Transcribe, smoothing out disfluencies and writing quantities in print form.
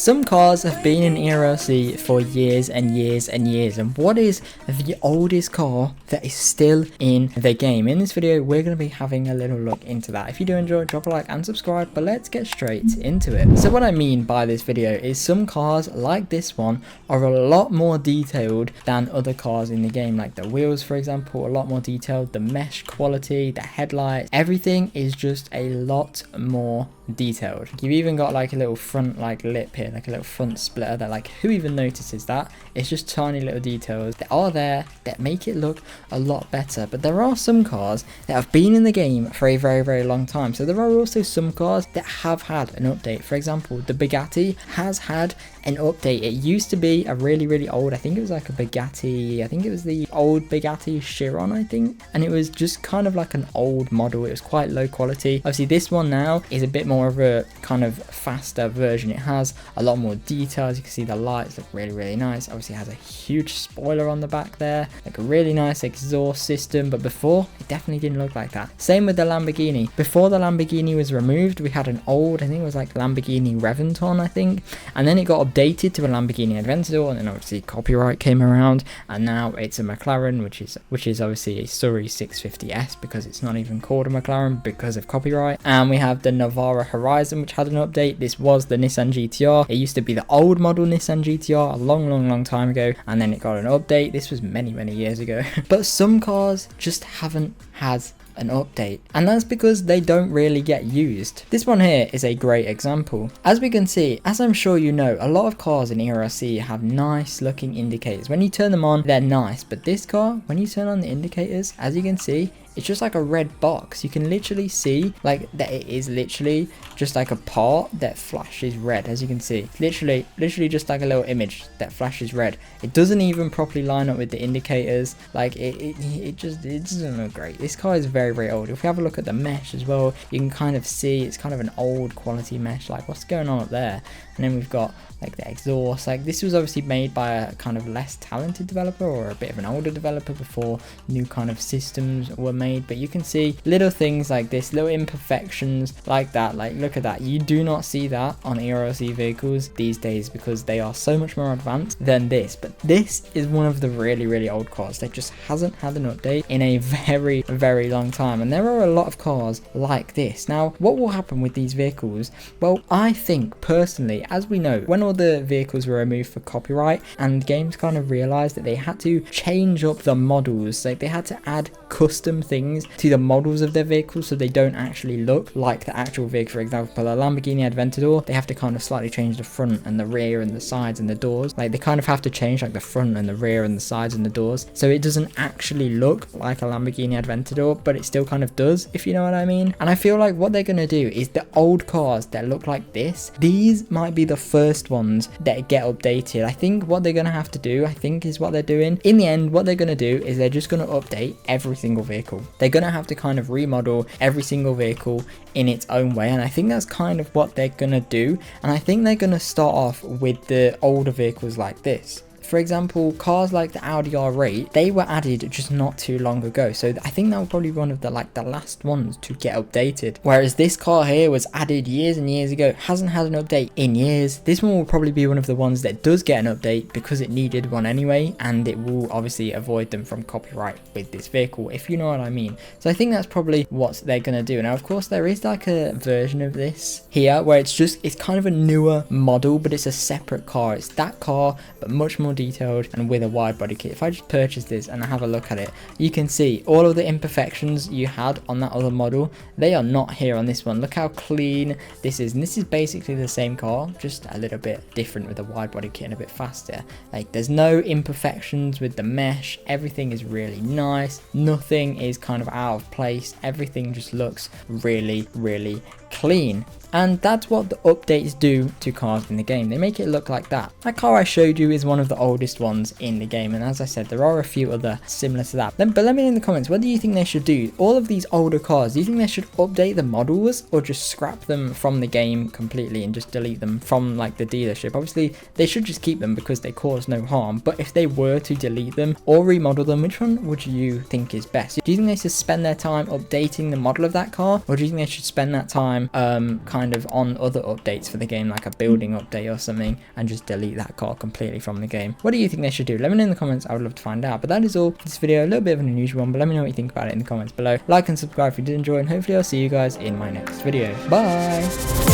Some cars have been in ERLC for years and years and years, and what is the oldest car that is still in the game? In this video, we're going to be having a little look into that. If you do enjoy, drop a like and subscribe, but let's get straight into it. So what I mean by this video is some cars like this one are a lot more detailed than other cars in the game, like the wheels, for example, a lot more detailed, the mesh quality, the headlights, everything is just a lot more detailed. You've even got like a little front like lip here, like a little front splitter that like who even notices that? It's just tiny little details that are there that make it look a lot better. But there are some cars that have been in the game for a very long time, so there are also some cars that have had an update. For example, the Bugatti has had an update. It used to be a really old, I think it was like a Bugatti, I think it was the old Bugatti Chiron, I think, and it was just kind of like an old model. It was quite low quality. Obviously this one now is a bit more of a kind of faster version. It has a lot more details. You can see the lights look really nice. Obviously it has a huge spoiler on the back there, like a really nice exhaust system, but before it definitely didn't look like that. Same with the Lamborghini. Before the Lamborghini was removed, we had an old, I think it was like Lamborghini Reventon, I think, and then it got updated to a Lamborghini Aventador, and then obviously copyright came around, and now it's a McLaren, which is obviously a Surrey 650S, because it's not even called a McLaren because of copyright. And we have the Navara Horizon, which had an update. This was the Nissan GTR. It used to be the old model Nissan GTR a long time ago, and then it got an update. This was many years ago. But some cars just haven't had an update, and that's because they don't really get used. This one here is a great example. As we can see, as I'm sure you know, a lot of cars in ERLC have nice looking indicators. When you turn them on, they're nice, but this car, when you turn on the indicators, as you can see, it's just like a red box. You can literally see like that it is literally just like a part that flashes red. As you can see, literally just like a little image that flashes red. It doesn't even properly line up with the indicators. Like it doesn't look great. This car is very old. If we have a look at the mesh as well, you can kind of see it's kind of an old quality mesh. Like what's going on up there? And then we've got like the exhaust. Like this was obviously made by a kind of less talented developer or a bit of an older developer before new kind of systems were made. But you can see little things like this, little imperfections like that. Like look at that. You do not see that on ERLC vehicles these days because they are so much more advanced than this. But this is one of the really old cars that just hasn't had an update in a very long time. And there are a lot of cars like this. Now what will happen with these vehicles? Well, I think personally, as we know, when all the vehicles were removed for copyright and games kind of realized that they had to change up the models, like they had to add custom things to the models of their vehicles so they don't actually look like the actual vehicle. For example, a Lamborghini Aventador, they have to kind of slightly change the front and the rear and the sides and the doors. Like they kind of have to change like the front and the rear and the sides and the doors so it doesn't actually look like a Lamborghini Aventador, but it still kind of does, if you know what I mean. And I feel like what they're going to do is the old cars that look like this, these might be the first ones that get updated. I think what they're going to have to do, I think is what they're doing in the end, what they're going to do is they're just going to update every single vehicle. They're going to have to kind of remodel every single vehicle in its own way, and I think that's kind of what they're going to do. And I think they're going to start off with the older vehicles like this. For example, cars like the Audi R8, they were added just not too long ago, so I think that will probably be one of the last ones to get updated. Whereas this car here was added years and years ago, hasn't had an update in years. This one will probably be one of the ones that does get an update because it needed one anyway, and it will obviously avoid them from copyright with this vehicle, if you know what I mean. So I think that's probably what they're going to do. Now of course there is like a version of this here where it's kind of a newer model, but it's a separate car. It's that car but much more detailed and with a wide body kit. If I just purchase this and I have a look at it, you can see all of the imperfections you had on that other model, they are not here on this one. Look how clean this is, and this is basically the same car, just a little bit different with a wide body kit and a bit faster. Like there's no imperfections with the mesh, everything is really nice, nothing is kind of out of place, everything just looks really clean. And that's what the updates do to cars in the game. They make it look like that. That car I showed you is one of the oldest ones in the game, and as I said, there are a few other similar to that. But let me know in the comments, what do you think they should do? All of these older cars, do you think they should update the models or just scrap them from the game completely and just delete them from like the dealership? Obviously they should just keep them because they cause no harm, but if they were to delete them or remodel them, which one would you think is best? Do you think they should spend their time updating the model of that car, or do you think they should spend that time time kind of on other updates for the game, like a building update or something, and just delete that car completely from the game. What do you think they should do? Let me know in the comments. I would love to find out. But that is all for this video. A little bit of an unusual one, but let me know what you think about it in the comments below. Like and subscribe if you did enjoy, and hopefully I'll see you guys in my next video. Bye.